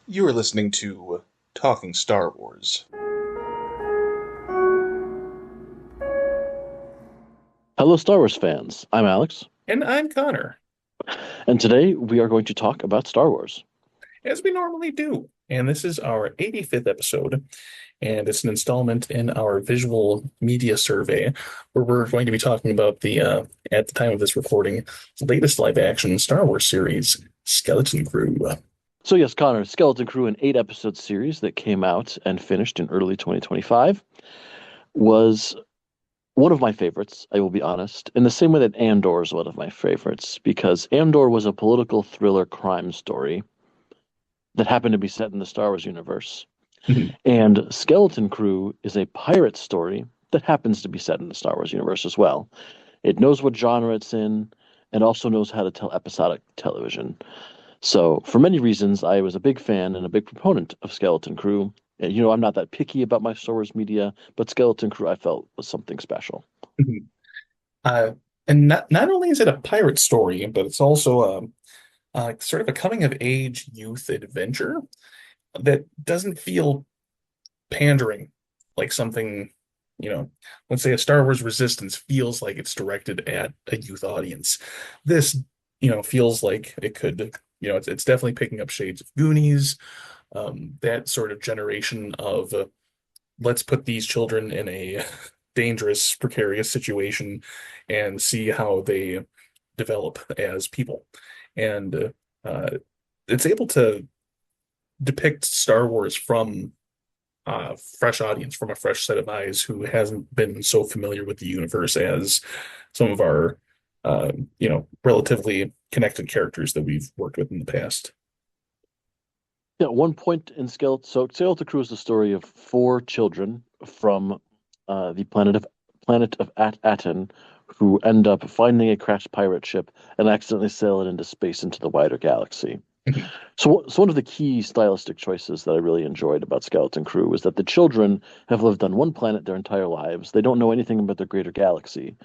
You are listening to Talking Star Wars. Hello, Star Wars fans. I'm Alex, And I'm Connor, and today we are going to talk about Star Wars. as we normally do. And this is our 85th episode, and it's an installment in our visual media survey where we're going to be talking about at the time of this recording, latest live action Star Wars series, Skeleton Crew. So, yes, Connor, Skeleton Crew, an 8 episode series that came out and finished in early 2025, was one of my favorites, I will be honest, in the same way that Andor is one of my favorites, because Andor was a political thriller crime story that happened to be set in the Star Wars universe. And Skeleton Crew is a pirate story that happens to be set in the Star Wars universe as well. It knows what genre it's in and also knows how to tell episodic television. So, for many reasons, I was a big fan and a big proponent of Skeleton Crew. I'm not that picky about my Star Wars media, but Skeleton Crew I felt was something special. Uh, and not only is it a pirate story, but it's also sort of a coming of age youth adventure that doesn't feel pandering like something, let's say a Star Wars Resistance feels like it's directed at a youth audience. This, feels like it could, it's definitely picking up shades of Goonies, that sort of generation of let's put these children in a dangerous, precarious situation and see how they develop as people. And uh, it's able to depict Star Wars from a fresh audience, from a fresh set of eyes who hasn't been so familiar with the universe as some of our, relatively connected characters that we've worked with in the past. Yeah, one point in Skeleton Crew is the story of four children from the planet of Aten who end up finding a crashed pirate ship and accidentally sail it into space into the wider galaxy. So one of the key stylistic choices that I really enjoyed about Skeleton Crew is that the children have lived on one planet their entire lives. They don't know anything about the greater galaxy.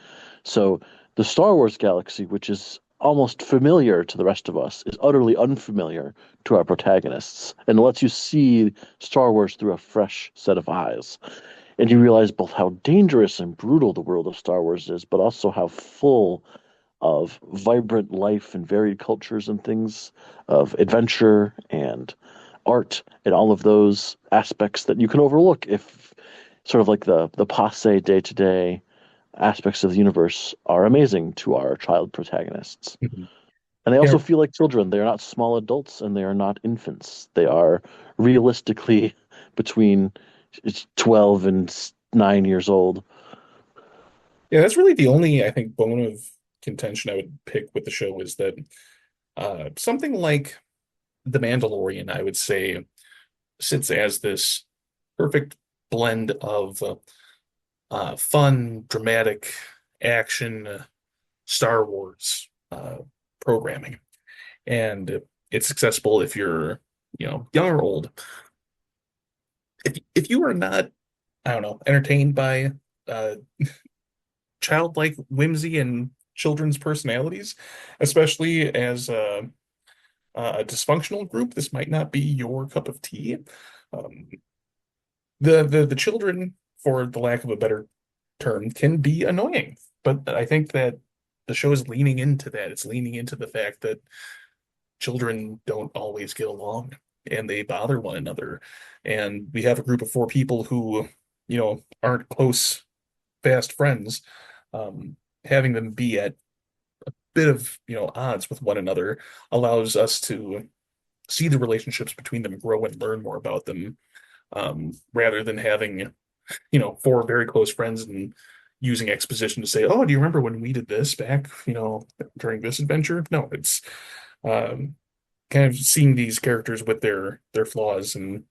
So the Star Wars galaxy, which is almost familiar to the rest of us, is utterly unfamiliar to our protagonists and lets you see Star Wars through a fresh set of eyes. And you realize both how dangerous and brutal the world of Star Wars is, but also how full of vibrant life and varied cultures and things, of adventure and art and all of those aspects that you can overlook if sort of like the passe day to day aspects of the universe are amazing to our child protagonists. And they Yeah, also feel like children. They are not small adults and they are not infants. They are realistically between 12 and 9 years old. yeah, that's really the only, I think, bone of contention I would pick with the show is that something like The Mandalorian, I would say, sits as this perfect blend of fun, dramatic action, Star Wars programming. And it's accessible if you're, young or old. If you are not, I don't know, entertained by uh, childlike whimsy and children's personalities, especially as a dysfunctional group, this might not be your cup of tea. Um, the children, for the lack of a better term, can be annoying, but I think that the show is leaning into that. It's leaning into the fact that children don't always get along and they bother one another. And we have a group of four people who, aren't close, fast friends. Having them be at bit of, odds with one another allows us to see the relationships between them grow and learn more about them, rather than having, four very close friends and using exposition to say, "Oh, do you remember when we did this back, during this adventure?" No, it's um, kind of seeing these characters with their flaws and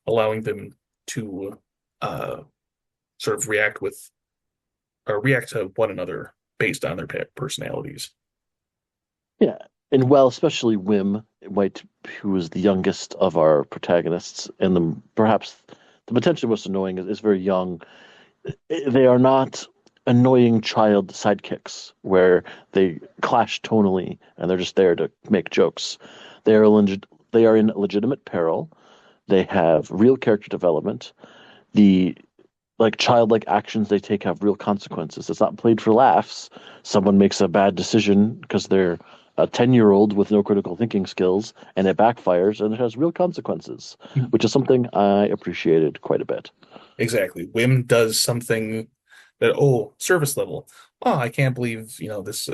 allowing them to uh, sort of react to one another based on their personalities. Yeah. And well, especially Wim White, who is the youngest of our protagonists, and perhaps the potentially most annoying is very young. They are not annoying child sidekicks where they clash tonally and they're just there to make jokes. They are they are in legitimate peril. They have real character development. The like childlike actions they take have real consequences. It's not played for laughs. Someone makes a bad decision because they're a 10-year-old with no critical thinking skills and it backfires and it has real consequences, which is something I appreciated quite a bit. Exactly. Wim does something that, oh, service level. Oh, I can't believe, this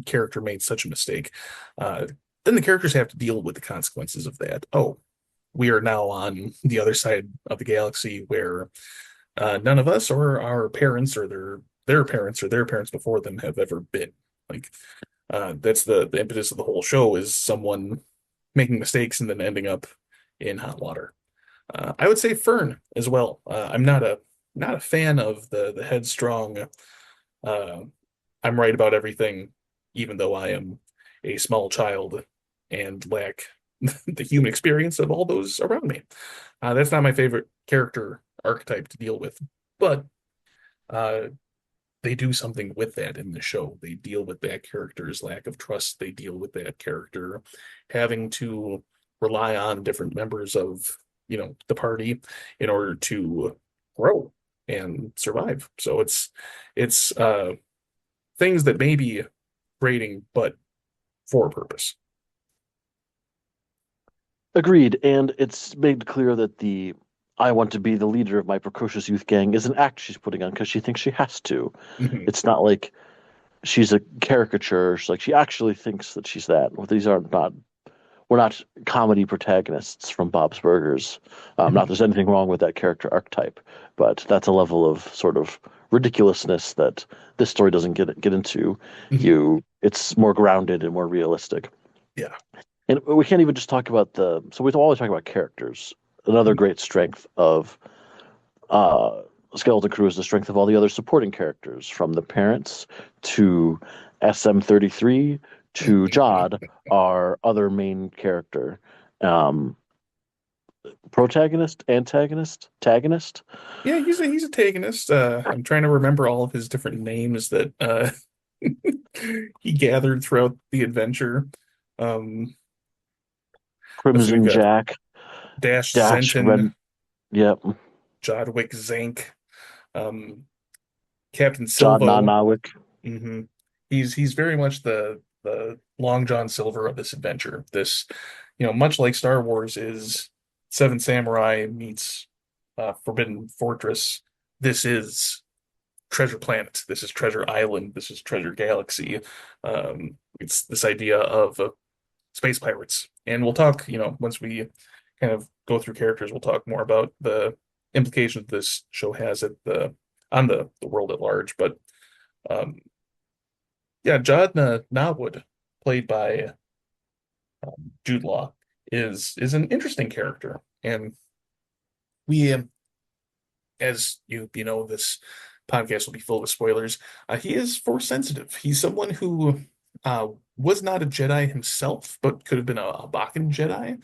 character made such a mistake. Uh, then the characters have to deal with the consequences of that. Oh, we are now on the other side of the galaxy where none of us or our parents or their parents or their parents before them have ever been. Like that's the impetus of the whole show is someone making mistakes and then ending up in hot water. I would say Fern as well. I'm not a fan of the headstrong. Uh, I'm right about everything, even though I am a small child and lack the human experience of all those around me. That's not my favorite character archetype to deal with, but uh, they do something with that in the show. They deal with that character's lack of trust. They deal with that character having to rely on different members of, the party in order to grow and survive. So it's things that may be grating, but for a purpose. Agreed, and it's made clear that the I want to be the leader of my precocious youth gang is an act she's putting on because she thinks she has to. Mhm. It's not like she's a caricature. She's like she actually thinks that she's that. Well, these are not we're not comedy protagonists from Bob's Burgers. Not Mhm. there's anything wrong with that character archetype, but that's a level of sort of ridiculousness that this story doesn't get into. Mhm. It's more grounded and more realistic. Yeah. And we can't even just talk about so we always talk about characters. Another Mhm. great strength of uh, Skeleton Crew is the strength of all the other supporting characters, from the parents to SM-33 to Jod, our other main character. Um, Protagonist, antagonist, tagonist. Yeah, he's a antagonist. I'm trying to remember all of his different names that he gathered throughout the adventure. Um, let's see, we've Crimson got Jack, Dash Dash Red. Zenton, Yep, Jodwick Zank, um, Captain Jod Silvo. Nanawick. hmm He's very much the Long John Silver of this adventure. This, much like Star Wars is Seven Samurai meets Forbidden Fortress. This is Treasure Planet. This is Treasure Island. This is Treasure Galaxy. It's this idea of space pirates, and we'll talk. Once we kind of go through characters, we'll talk more about the implications this show has at on the world at large. But um, yeah, Jadna Nawood, played by Jude Law, is an interesting character, and we, as this podcast will be full of spoilers. He is force sensitive. He's someone who uh, was not a Jedi himself, but could have been a Bakken Jedi.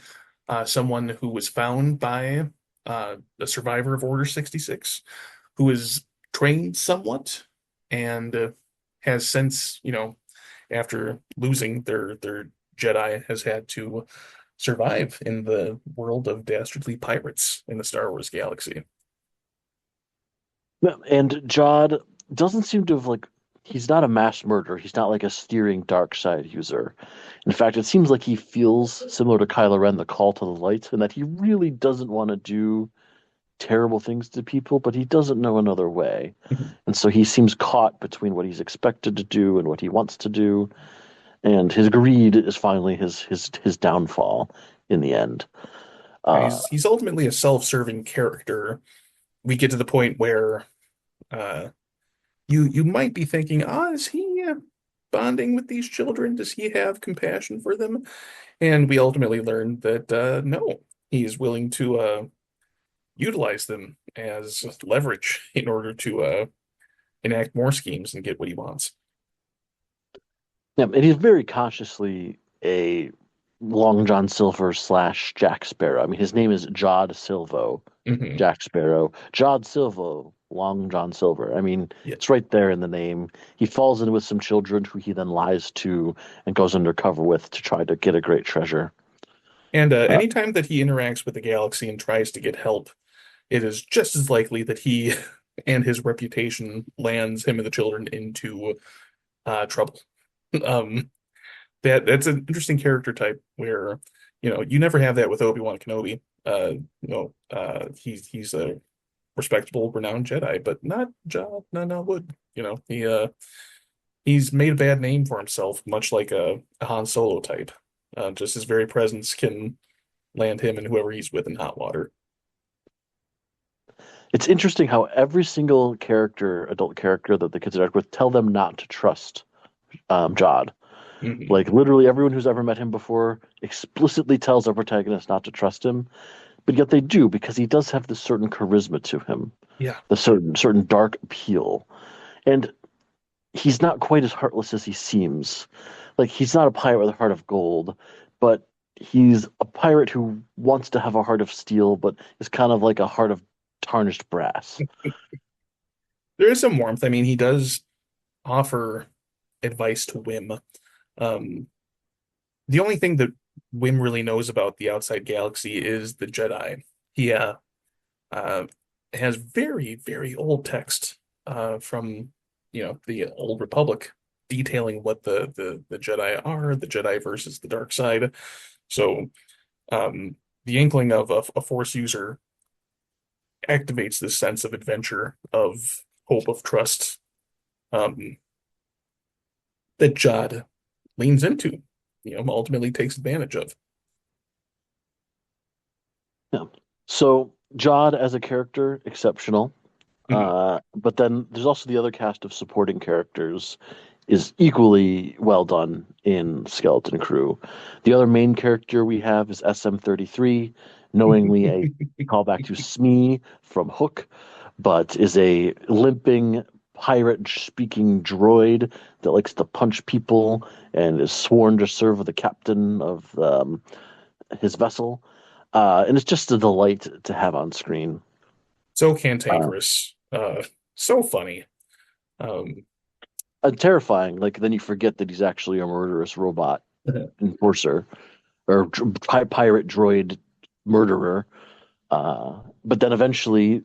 Someone who was found by a survivor of Order 66, who is trained somewhat, and has since, after losing their Jedi, has had to survive in the world of dastardly pirates in the Star Wars galaxy. And Jod doesn't seem to have he's not a mass murderer. He's not like a steering dark side user. In fact, it seems like he feels similar to Kylo Ren, the call to the light, and that he really doesn't want to do terrible things to people, but he doesn't know another way. And so he seems caught between what he's expected to do and what he wants to do. And his greed is finally his downfall in the end. And Uh, he's ultimately a self-serving character. We get to the point where uh, you might be thinking, is he bonding with these children? Does he have compassion for them? And we ultimately learn that no, he's willing to utilize them as leverage in order to enact more schemes and get what he wants. yeah, and he's very consciously a Long John Silver slash Jack Sparrow. I mean, his name is Jod Silvo, hmm Jack Sparrow. Jod Silvo, Long John Silver. I mean, Yeah. it's right there in the name. He falls in with some children who he then lies to and goes undercover with to try to get a great treasure. And Uh, anytime that he interacts with the galaxy and tries to get help, it is just as likely that he and his reputation lands him and the children into trouble. Um, that's an interesting character type where, you never have that with Obi-Wan Kenobi. He's a respectable, renowned Jedi, but not John, not Wood. He's made a bad name for himself, much like a Han Solo type. Just his very presence can land him and whoever he's with in hot water. it's interesting how every single character, adult character that the kids interact with, tell them not to trust Jod. Hmm. Like literally everyone who's ever met him before explicitly tells our protagonist not to trust him, but yet they do because he does have this certain charisma to him, Yeah. the certain dark appeal, and he's not quite as heartless as he seems. Like he's not a pirate with a heart of gold, but he's a pirate who wants to have a heart of steel, but is kind of like a heart of tarnished brass. There is some warmth. I mean, he does offer advice to Wim. Um, the only thing that Wim really knows about the outside galaxy is the Jedi. He uh, has very, very old text from the Old Republic detailing what the Jedi are, the Jedi versus the dark side. So um, the inkling of a Force user activates this sense of adventure, of hope, of trust, um, that Jod leans into, ultimately takes advantage of. Yeah. So Jod as a character, exceptional. Mhm. But then there's also the other cast of supporting characters is equally well done in Skeleton Crew. The other main character we have is SM-33, knowingly a callback to Smee from Hook, but is a limping pirate speaking droid that likes to punch people and is sworn to serve the captain of his vessel. And it's just a delight to have on screen. So Uh, cantankerous, so funny. Um, Terrifying. Like then you forget that he's actually a murderous robot enforcer or pirate droid murderer. But then eventually,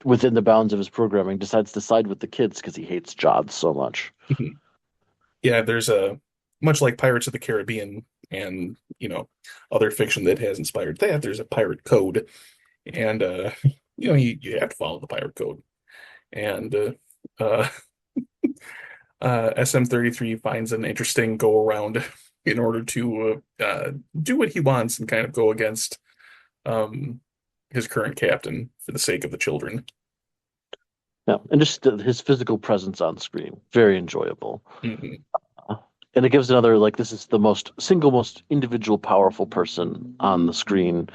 within the bounds of his programming, decides to side with the kids because he hates Jod so much. yeah, there's a much like Pirates of the Caribbean and other fiction that has inspired that. There's a pirate code, and you have to follow the pirate code. And uh, SM-33 finds an interesting go around in order to do what he wants and kind of go against um, his current captain for the sake of the children. Yeah, and just his physical presence on screen, very enjoyable. Hmm. Uh, And it gives another like this is the most individual powerful person on the screen,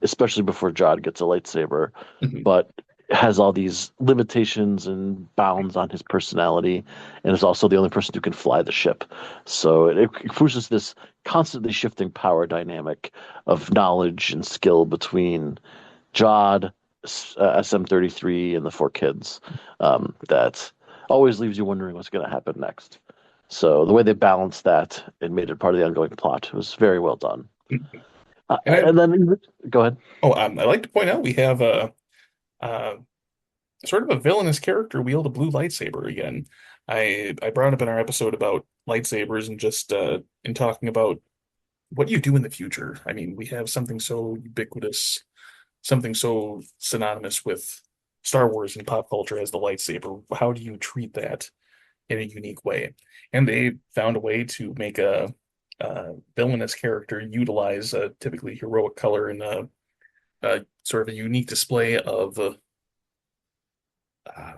especially before Jod gets a lightsaber, Hmm. but has all these limitations and bounds on his personality, and is also the only person who can fly the ship. So it pushes this constantly shifting power dynamic of knowledge and skill between Jod, SM-33, and the four kids that always leaves you wondering what's going to happen next. So the way they balanced that and made it part of the ongoing plot was very well done. And And then go ahead. I like to point out we have a sort of a villainous character wield a blue lightsaber again. I brought up in our episode about lightsabers and just in talking about what do you do in the future? I mean, we have something so ubiquitous, something so synonymous with Star Wars and pop culture as the lightsaber. How do you treat that in a unique way? And they found a way to make a villainous character utilize a typically heroic color in a sort of a unique display of uh,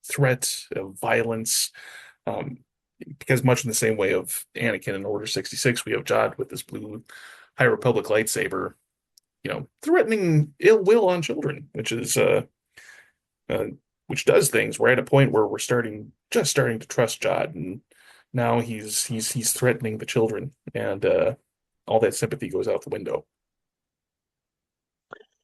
threat, of violence. Um, because much in the same way of Anakin in Order 66, we have Jod with this blue High Republic lightsaber, threatening ill will on children, uh, which does things. We're at a point where we're just starting to trust Jod, and now he's threatening the children, and all that sympathy goes out the window.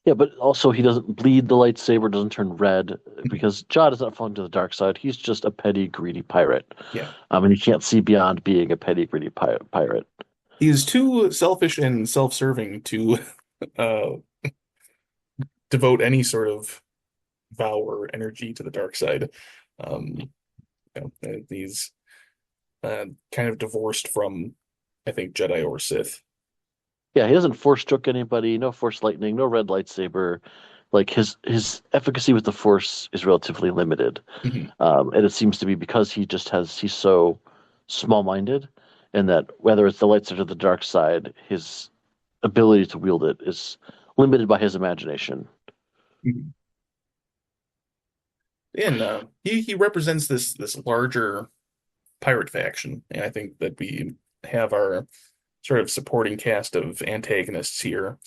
Yeah, but also he doesn't bleed the lightsaber, doesn't turn red because Jod is not falling to the dark side. He's just a petty, greedy pirate. Yeah. And he can't see beyond being a petty, greedy pirate. He is too selfish and self-serving to uh, devote any sort of vow or energy to the dark side. Um, he's kind of divorced from, I think, Jedi or Sith. Yeah, he doesn't force stroke anybody, no force lightning, no red lightsaber. Like his efficacy with the force is relatively limited. Mhm. And it seems to be because he's so small-minded, and that whether it's the light side or the dark side, his ability to wield it is limited by his imagination. Mhm. And he represents this larger pirate faction, and I think that we have our sort of supporting cast of antagonists here,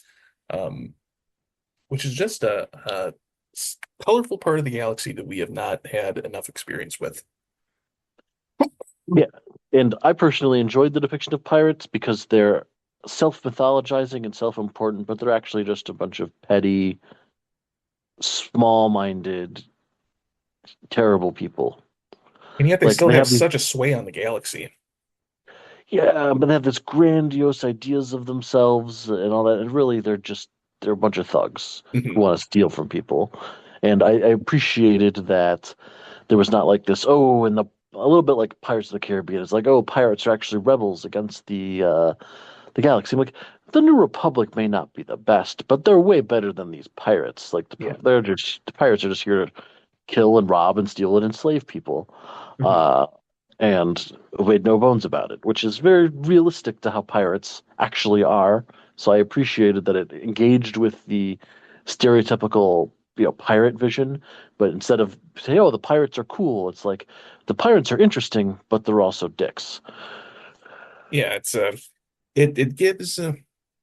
um, which is just a colorful part of the galaxy that we have not had enough experience with. Yeah, and I personally enjoyed the depiction of pirates because they're self-mythologizing and self-important, but they're actually just a bunch of petty, small-minded, terrible people. And yet they Like still they have have these, such a sway on the galaxy. yeah, but they have this grandiose ideas of themselves and all that. And really, they're a bunch of thugs who Mhm. want to steal from people. And I appreciated that there was not like this, oh, and a little bit like Pirates of the Caribbean. It's like, oh, pirates are actually rebels against the galaxy. I'm like, the New Republic may not be the best, but they're way better than these pirates. Like Yeah. the pirates are just here to kill and rob and steal and enslave people. Mhm. Uh, and made no bones about it, which is very realistic to how pirates actually are. So I appreciated that it engaged with the stereotypical, pirate vision, but instead of saying, "Oh, the pirates are cool," it's like the pirates are interesting, but they're also dicks. Yeah, it gives the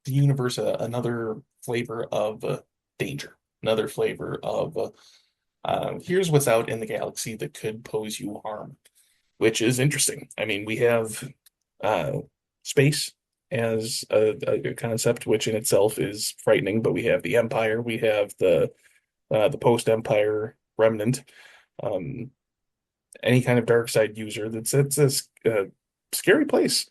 universe another flavor of danger, another flavor of here's what's out in the galaxy that could pose you harm, which is interesting. I mean, we have uh, space as a concept, which in itself is frightening, but we have the Empire, we have the post-Empire remnant, um, any kind of dark side user that's it's a scary place.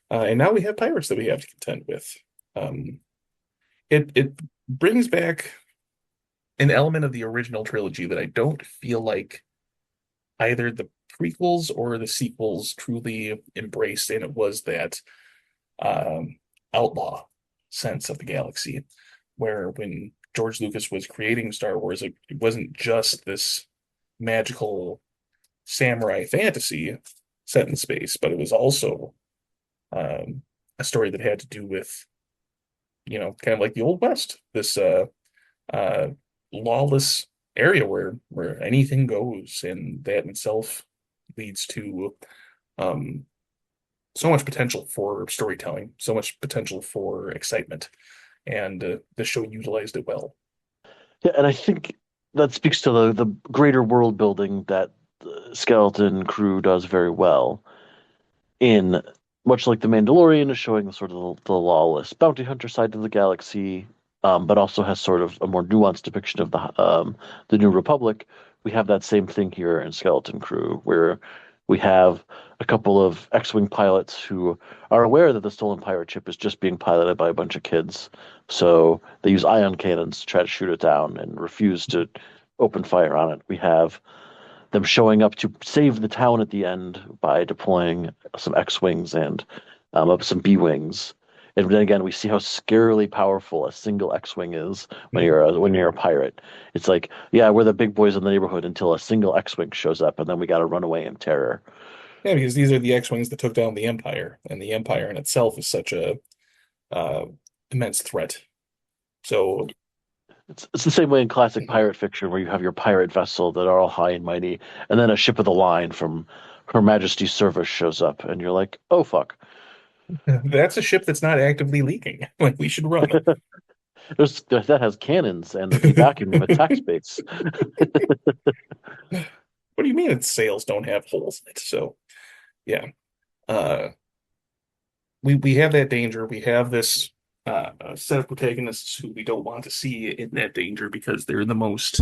And now we have pirates that we have to contend with. Um, it brings back an element of the original trilogy that I don't feel like either the prequels or the sequels truly embraced, and it was that um, outlaw sense of the galaxy, where when George Lucas was creating Star Wars, it wasn't just this magical samurai fantasy set in space, but it was also um, a story that had to do with, kind of like the Old West, this uh, lawless area where anything goes, and that in itself leads to um, so much potential for storytelling, so much potential for excitement, and the show utilized it well. Yeah, and I think that speaks to the greater world building that the Skeleton Crew does very well. In much like the Mandalorian is showing the sort of the lawless bounty hunter side of the galaxy, but also has sort of a more nuanced depiction of the New Republic. We have that same thing here in Skeleton Crew, where we have a couple of X-wing pilots who are aware that the stolen pirate ship is just being piloted by a bunch of kids, so they use ion cannons to try to shoot it down and refuse to open fire on it. We have them showing up to save the town at the end by deploying some X-wings and some B-wings. And then again, we see how scarily powerful a single X-wing is Mhm. when you're a pirate. It's like, yeah, we're the big boys in the neighborhood until a single X-wing shows up, and then we got to run away in terror. Yeah, because these are the X-Wings that took down the Empire, and the Empire in itself is such a uh, immense threat. So, It's the same way in classic mhm. pirate fiction, where you have your pirate vessel that are all high and mighty, and then a ship of the line from Her Majesty's service shows up, and you're like, oh fuck. That's a ship that's not actively leaking. Like we should run. That has cannons and a vacuum attack space. What do you mean its sails don't have holes in it? So, yeah, uh, we have that danger. We have this set of protagonists who we don't want to see in that danger because they're the most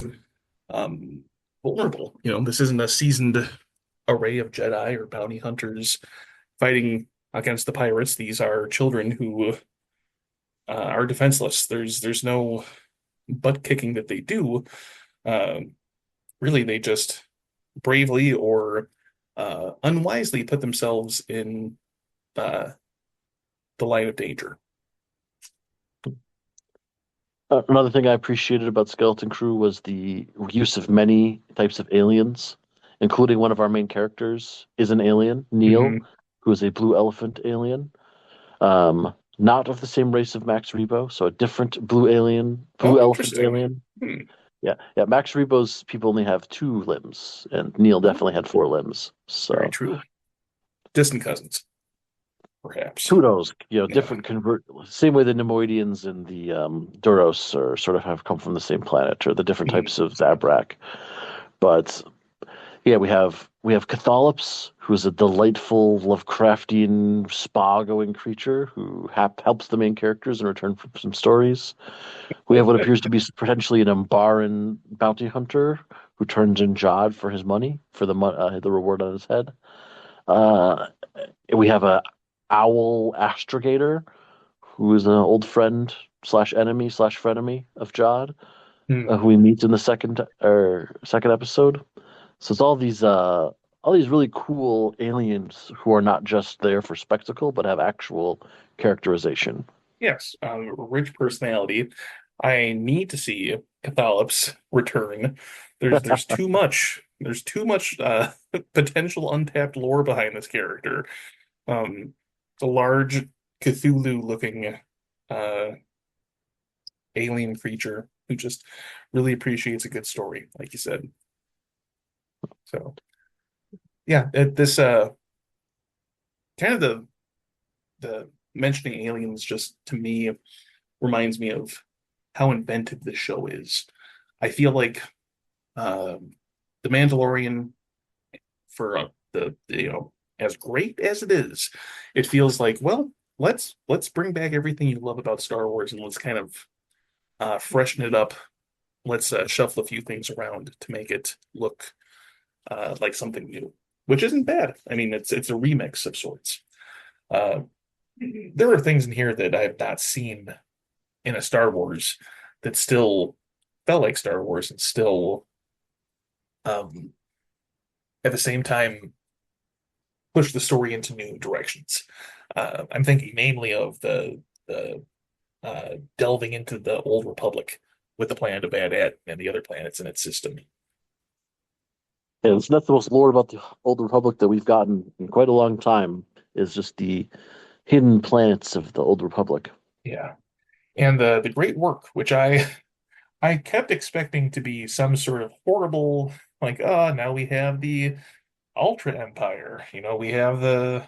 um, vulnerable. This isn't a seasoned array of Jedi or bounty hunters fighting. against the pirates. These are children who are defenseless. There's no butt kicking that they do. Uh, Really, they just bravely or unwisely put themselves in uh, the line of danger. Another thing I appreciated about Skeleton Crew was the use of many types of aliens, including one of our main characters is an alien, Neil, Hmm. who is a blue elephant alien. Not of the same race of Max Rebo, so a different blue Oh, elephant interesting. alien. Hmm. Yeah, yeah. Max Rebo's people only have two limbs, and Neil Oh, definitely had four limbs. very So true. Distant cousins, perhaps. who knows? Yeah. Different convert. Same way the Nemoidians and the Duros are sort of have come from the same planet, or the different Hmm. types of Zabrak. But yeah, we have Cathalops, who is a delightful Lovecraftian spa-going creature who helps the main characters in return for some stories. We have what appears to be potentially an Umbaran bounty hunter who turns in Jod for his money, for the reward on his head. Uh, we have a owl astrogator who is an old friend slash enemy slash frenemy of Jod, Hmm. who we meet in the second episode. So it's all these really cool aliens who are not just there for spectacle, but have actual characterization. Yes, rich personality. I need to see Cathalops return. There's too much. There's too much potential untapped lore behind this character. It's a large Cthulhu-looking uh, alien creature who just really appreciates a good story, like you said. So yeah, this kind of the mentioning aliens just to me reminds me of how inventive this show is. I feel like the Mandalorian for as great as it is, it feels like let's bring back everything you love about Star Wars and let's kind of freshen it up. Let's shuffle a few things around to make it look like something new, which isn't bad. I mean, it's a remix of sorts. Uh, there are things in here that I have not seen in a Star Wars that still felt like Star Wars and still um, at the same time push the story into new directions. I'm thinking mainly of the delving into the Old Republic with the planet of Adat and the other planets in its system. And that's the most lore about the Old Republic that we've gotten in quite a long time, is just the hidden planets of the Old Republic. Yeah, and the great work, which I kept expecting to be some sort of horrible, like, now we have the Ultra Empire. We have the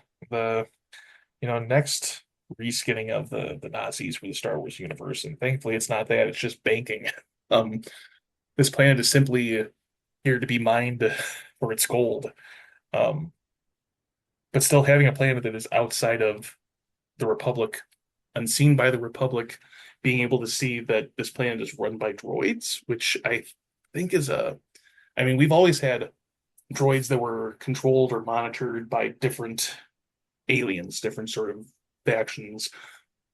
next reskinning of the Nazis for the Star Wars universe. And thankfully it's not that, it's just banking. Um, this planet is simply here to be mined for its gold. Um, but still having a planet that is outside of the Republic, unseen by the Republic, being able to see that this planet is run by droids, which I think is I mean, we've always had droids that were controlled or monitored by different aliens, different sort of factions.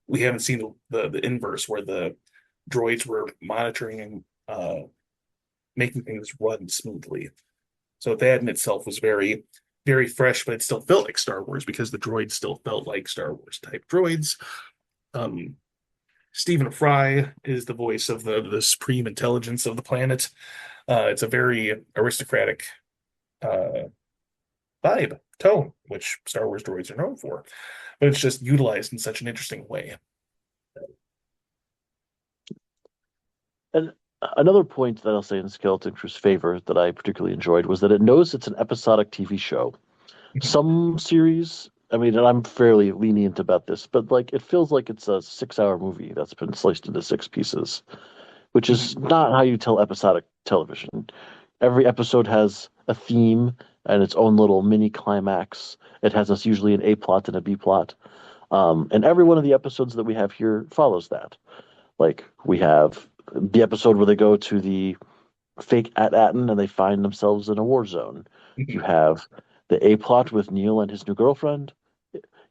We haven't seen the inverse where the droids were monitoring and making things run smoothly. So that in itself was very, very fresh, but it still felt like Star Wars because the droids still felt like Star Wars type droids. Um, Stephen Fry is the voice of the supreme intelligence of the planet. It's a very aristocratic uh, vibe, tone, which Star Wars droids are known for, but it's just utilized in such an interesting way. And another point that I'll say in Skeleton Crew's favor that I particularly enjoyed was that it knows it's an episodic TV show. Some series, I mean, and I'm fairly lenient about this, but like it feels like it's a 6 hour movie that's been sliced into six pieces, which is not how you tell episodic television. Every episode has a theme and its own little mini climax. It has us usually an A plot and a B plot. And every one of the episodes that we have here follows that. Like we have the episode where they go to the fake At-Aten and they find themselves in a war zone. You have the A plot with Neil and his new girlfriend.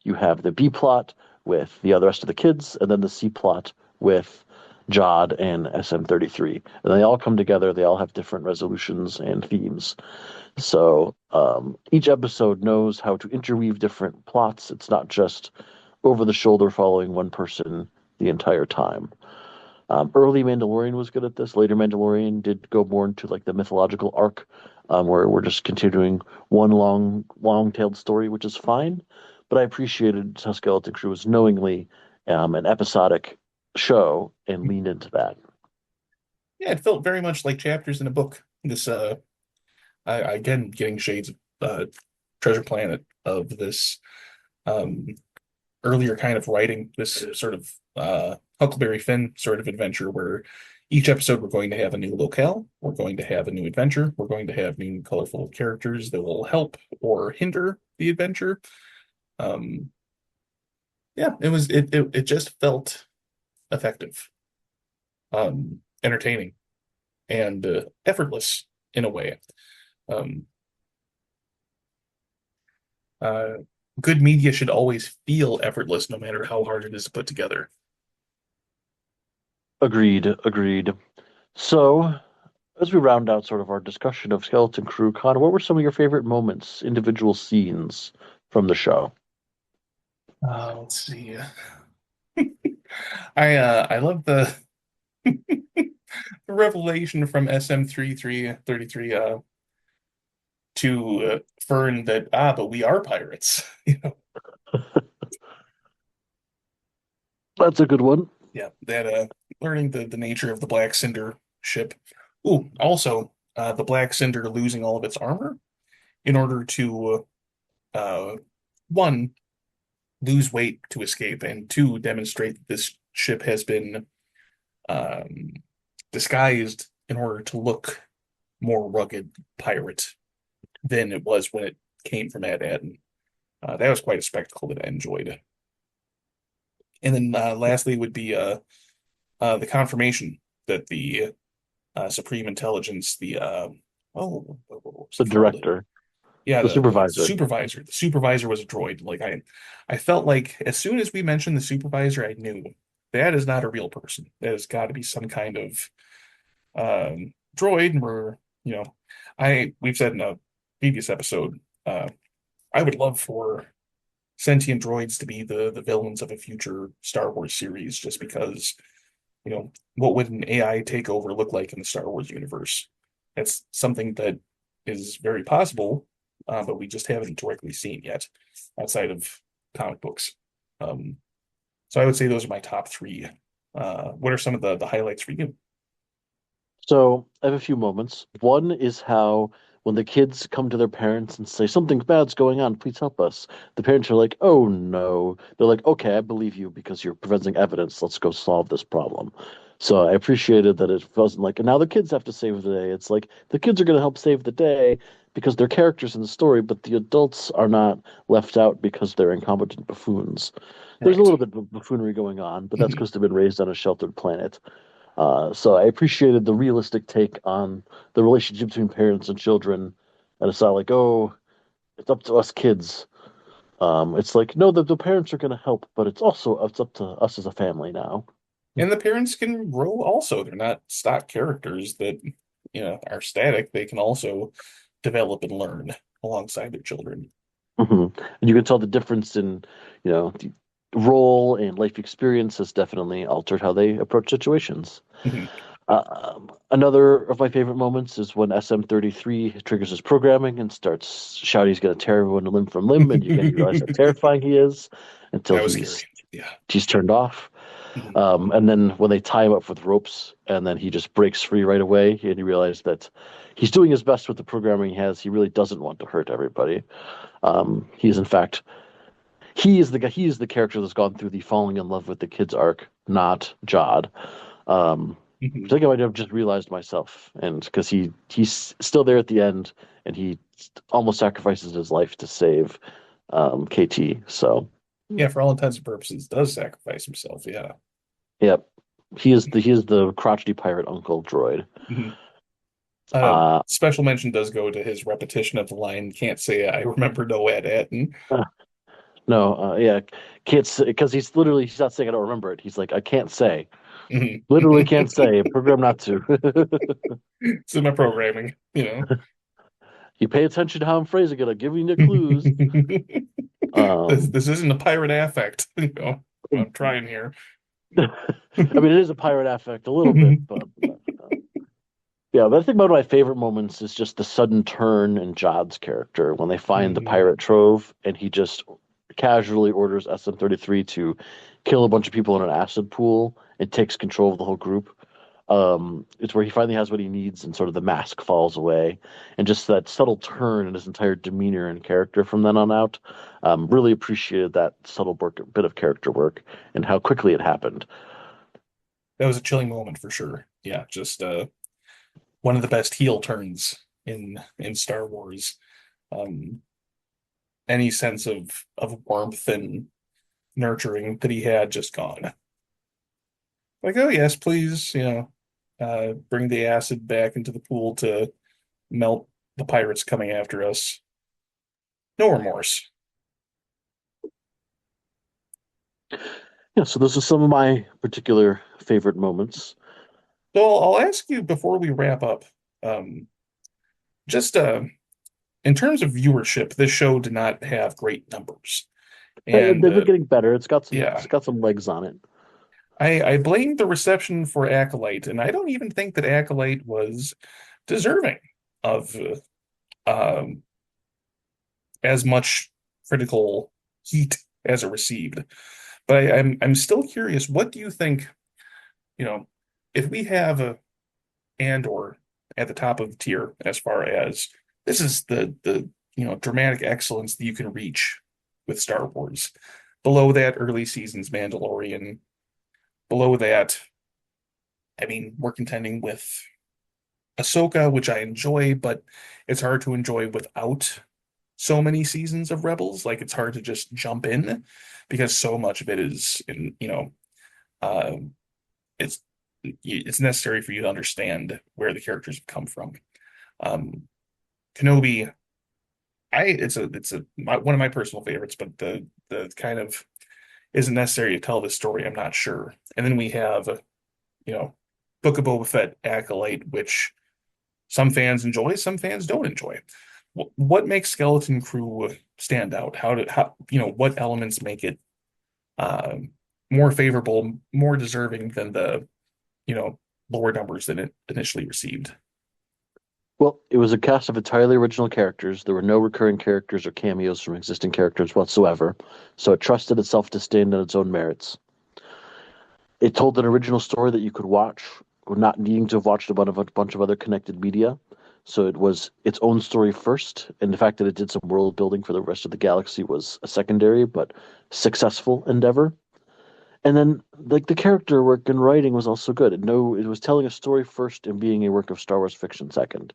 you have the B plot with the other rest of the kids, and then the C plot with Jod and SM-33. And they all come together. They all have different resolutions and themes. So each episode knows how to interweave different plots. It's not just over the shoulder following one person the entire time. Early Mandalorian was good at this. Later Mandalorian did go more into like the mythological arc, where we're just continuing one long-tailed story, which is fine. But I appreciated how Skeleton Crew was knowingly an episodic show and leaned into that. Yeah, it felt very much like chapters in a book. This again getting shades of Treasure Planet of this um earlier kind of writing, this sort of Huckleberry Finn sort of adventure where each episode we're going to have a new locale, we're going to have a new adventure, we're going to have new colorful characters that will help or hinder the adventure. Um, yeah, it just felt effective, entertaining, and effortless in a way. Um, uh, Good media should always feel effortless, no matter how hard it is to put together. Agreed, agreed. So, as we round out sort of our discussion of Skeleton Crew, Connor, what were some of your favorite moments, individual scenes from the show? Let's see. I love the revelation from SM-3333 to Fern that but we are pirates. That's a good one. Yeah, that learning the nature of the Black Cinder ship. Ooh, also the Black Cinder losing all of its armor in order to one, lose weight to escape, and two, demonstrate that this ship has been um, disguised in order to look more rugged pirate than it was when it came from Ad-Adin. That was quite a spectacle that I enjoyed. And then lastly would be the confirmation that the Supreme Intelligence, what was The it called? director, Yeah, the the supervisor. supervisor. The supervisor was a droid. Like I felt like as soon as we mentioned the supervisor, I knew that is not a real person. That has got to be some kind of droid. And we've said in a previous episode, I would love for sentient droids to be the villains of a future Star Wars series, just because, what would an AI takeover look like in the Star Wars universe? That's something that is very possible, but we just haven't directly seen yet outside of comic books. Um, so I would say those are my top three. What are some of the highlights for you? So I have a few moments. One is how when the kids come to their parents and say, something bad's going on, please help us, the parents are like, oh no. They're like, okay, I believe you because you're presenting evidence. Let's go solve this problem. So I appreciated that it wasn't like, and now the kids have to save the day. It's like the kids are going to help save the day because they're characters in the story, but the adults are not left out because they're incompetent buffoons. There's a Right. little bit of buffoonery going on, but that's because they've been raised on a sheltered planet. So I appreciated the realistic take on the relationship between parents and children. And it's not like, oh, it's up to us kids. It's like, no, the parents are going to help, but it's up to us as a family now. And the parents can grow also. They're not stock characters that, are static. They can also develop and learn alongside their children. And you can tell the difference in, the role and life experience has definitely altered how they approach situations. Mhm. Another of my favorite moments is when SM-33 triggers his programming and starts shouting he's going to tear everyone limb from limb, and you realize how terrifying he is until That was he's scary. Yeah. he's turned off. Mhm. And then when they tie him up with ropes, and then he just breaks free right away, and you realize that he's doing his best with the programming he has. He really doesn't want to hurt everybody. He's in fact he is the guy. He is the character that's gone through the falling in love with the kids arc, not Jod. I Mhm. think I might have just realized myself, and because he's still there at the end, and he almost sacrifices his life to save KT. So, Yeah, for all intents and purposes, does sacrifice himself. Yeah. yep, he is the crotchety pirate uncle droid. Mhm. Uh, Special mention does go to his repetition of the line, can't say I remember no at. And No, yeah, can't say because he's not saying I don't remember it. He's like, I can't say. Mhm. Literally can't say. Program not to. It's in my programming, You pay attention to how I'm phrasing it. I'm giving you clues. This Um, this isn't a pirate affect, I'm trying here. I mean, it is a pirate affect a little bit, but yeah. But I think one of my favorite moments is just the sudden turn in Jod's character when they find the Mhm. pirate trove and he just casually orders SM-33 to kill a bunch of people in an acid pool and takes control of the whole group. It's where he finally has what he needs and sort of the mask falls away. And just that subtle turn in his entire demeanor and character from then on out. Really appreciated that subtle bit of character work and how quickly it happened. That was a chilling moment for sure. Yeah, just one of the best heel turns in Star Wars. Um, any sense of warmth and nurturing that he had just gone. Like, oh yes, please, bring the acid back into the pool to melt the pirates coming after us. No remorse. Yeah, so those are some of my particular favorite moments. So I'll ask you before we wrap up, um, just in terms of viewership, this show did not have great numbers. And They've been getting better. yeah, It's got some legs on it. I blame the reception for Acolyte, and I don't even think that Acolyte was deserving of um, as much critical heat as it received. But I'm still curious. What do you think? You know, if we have a Andor at the top of the tier as far as this is the dramatic excellence that you can reach with Star Wars. Below that, early seasons Mandalorian. Below that, I mean, we're contending with Ahsoka, which I enjoy, but it's hard to enjoy without so many seasons of Rebels. Like it's hard to just jump in because so much of it is in, um, it's necessary for you to understand where the characters have come from. Um, Kenobi, one of my personal favorites, but the kind of isn't necessary to tell this story. I'm not sure. And then we have, you know, Book of Boba Fett Acolyte, which some fans enjoy, some fans don't enjoy. What makes Skeleton Crew stand out? What elements make it um, more favorable, more deserving than the, you know, lower numbers than it initially received? Well, it was a cast of entirely original characters. There were no recurring characters or cameos from existing characters whatsoever, so it trusted itself to stand on its own merits. It told an original story that you could watch, or not needing to have watched a bunch of other connected media. So it was its own story first, and the fact that it did some world building for the rest of the galaxy was a secondary but successful endeavor. And then, like the character work and writing was also good. It was telling a story first and being a work of Star Wars fiction second,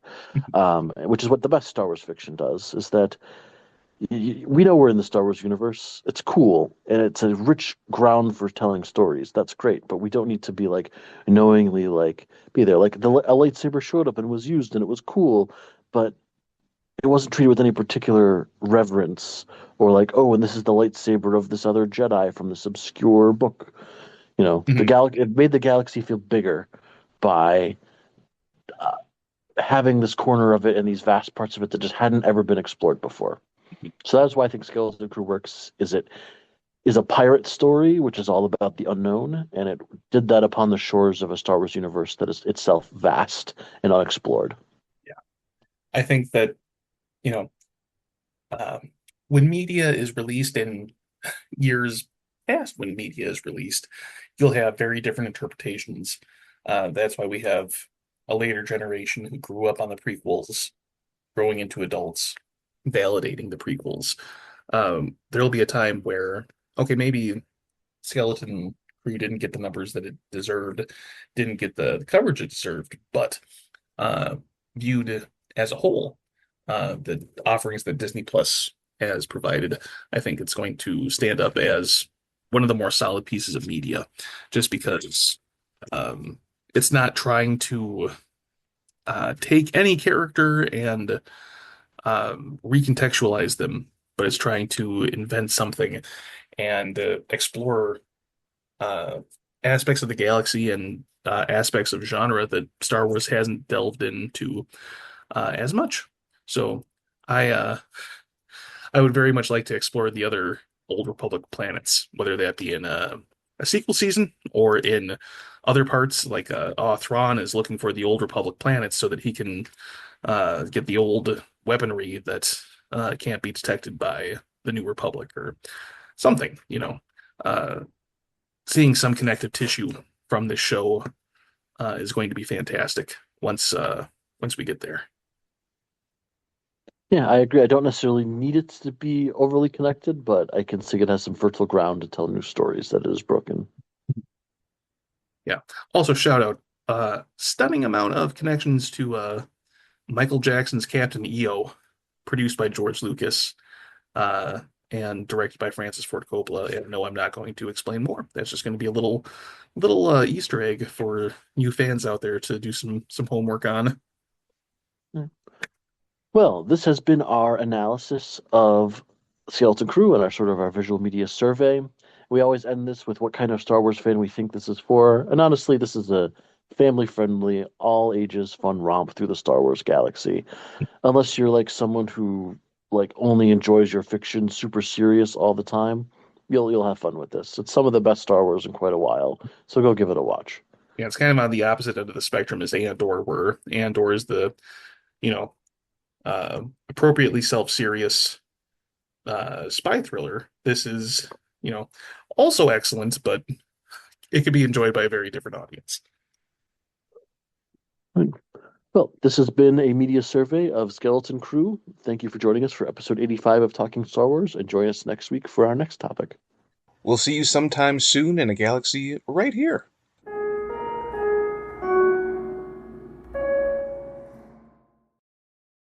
which is what the best Star Wars fiction does. Is that we know we're in the Star Wars universe. It's cool and it's a rich ground for telling stories. That's great, but we don't need to be like knowingly like be there. Like a lightsaber showed up and was used and it was cool, but it wasn't treated with any particular reverence or like, oh, and this is the lightsaber of this other Jedi from this obscure book. Mhm. It made the galaxy feel bigger by uh, having this corner of it and these vast parts of it that just hadn't ever been explored before. So that's why I think Skeleton Crew works. It is a pirate story, which is all about the unknown, and it did that upon the shores of a Star Wars universe that is itself vast and unexplored. Yeah, I think that, you know, um, when media is released in years past when media is released, you'll have very different interpretations. That's why we have a later generation who grew up on the prequels, growing into adults, validating the prequels. There'll be a time where, okay, maybe Skeleton Crew didn't get the numbers that it deserved, didn't get the coverage it deserved, but uh, viewed as a whole, the offerings that Disney Plus has provided, I think it's going to stand up as one of the more solid pieces of media, just because um, it's not trying to take any character and recontextualize them but is trying to invent something and explore uh, aspects of the galaxy and aspects of genre that Star Wars hasn't delved into as much. So I I would very much like to explore the other Old Republic planets, whether that be in a sequel season or in other parts. Like Thrawn is looking for the Old Republic planets so that he can get the old weaponry that can't be detected by the New Republic or something. Uh, Seeing some connective tissue from this show is going to be fantastic once we get there. Yeah, I agree. I don't necessarily need it to be overly connected, but I can see it has some fertile ground to tell new stories that it is broken. Yeah. Also, shout out stunning amount of connections to Michael Jackson's Captain EO, produced by George Lucas uh, and directed by Francis Ford Coppola. And no, I'm not going to explain more. That's just going to be a little Easter egg for you fans out there to do some homework on. Yeah. Well, this has been our analysis of Skeleton Crew and our visual media survey. We always end this with what kind of Star Wars fan we think this is for. And honestly, this is a family-friendly, all ages fun romp through the Star Wars galaxy. Unless you're like someone who like only enjoys your fiction super serious all the time, you'll have fun with this. It's some of the best Star Wars in quite a while, so go give it a watch. Yeah, it's kind of on the opposite end of the spectrum as Andor, where Andor is the, you know, appropriately self-serious spy thriller. This is, you know, also excellent, but it could be enjoyed by a very different audience. Well, this has been a media survey of Skeleton Crew. Thank you for joining us for episode 85 of Talking Star Wars, and join us next week for our next topic. We'll see you sometime soon in a galaxy right here.